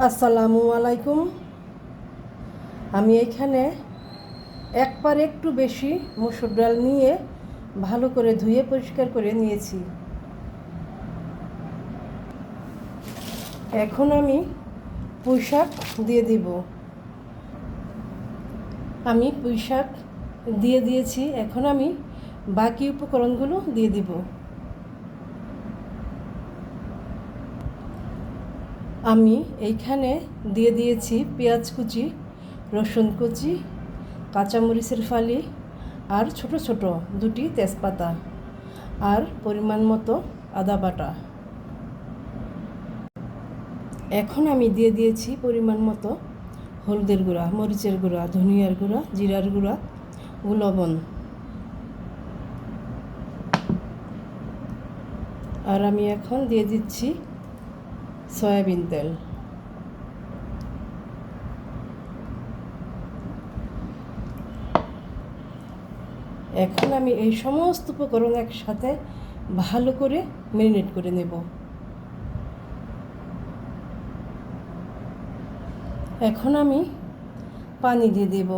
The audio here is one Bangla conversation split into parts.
আসসালামু আলাইকুম। আমি এখানে এক পার একটু বেশি মসুর ডাল নিয়ে ভালো করে ধুয়ে পরিষ্কার করে নিয়েছি। এখন আমি পুঁইশাক দিয়ে দিব। আমি পুঁইশাক দিয়ে দিয়েছি। এখন আমি বাকি উপকরণগুলো দিয়ে দিব। আমি এইখানে দিয়ে দিয়েছি পেঁয়াজ কুচি, রসুন কুচি, কাঁচামরিচের ফালি আর ছোট ছোট দুটি তেজপাতা আর পরিমাণ মতো আদা বাটা। এখন আমি দিয়ে দিয়েছি পরিমাণ মতো হলুদের গুঁড়া, মরিচের গুঁড়া, ধনিয়ার গুঁড়া, জিরার গুঁড়া ও লবণ। আর আমি এখন দিয়ে দিচ্ছি সয়াবিন তেল। এখন আমি এই সমস্ত উপকরণ একসাথে ভালো করে ম্যারিনেট করে নেব। এখন আমি পানি দিয়ে দেব।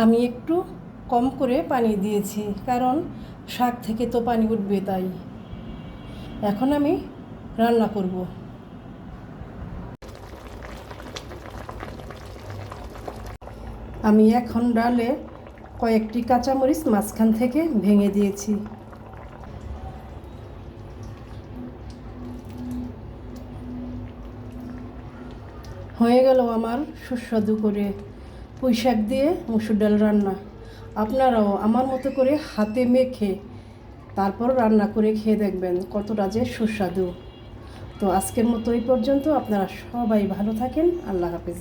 আমি একটু কম করে পানি দিয়েছি, কারণ শাক থেকে তো পানি উঠবে, তাই। এখন আমি রান্না করব। আমি এখন ডালে কয়েকটি কাঁচামরিচ মাঝখান থেকে ভেঙে দিয়েছি। হয়ে গেল আমার সুস্বাদু করে পুঁইশাক দিয়ে মসুর ডাল রান্না। আপনারাও আমার মতো করে হাতে মেখে তারপর রান্না করে খেয়ে দেখবেন কতটা যে সুস্বাদু। তো আজকের মতো এই পর্যন্ত। আপনারা সবাই ভালো থাকেন। আল্লাহ হাফেজ।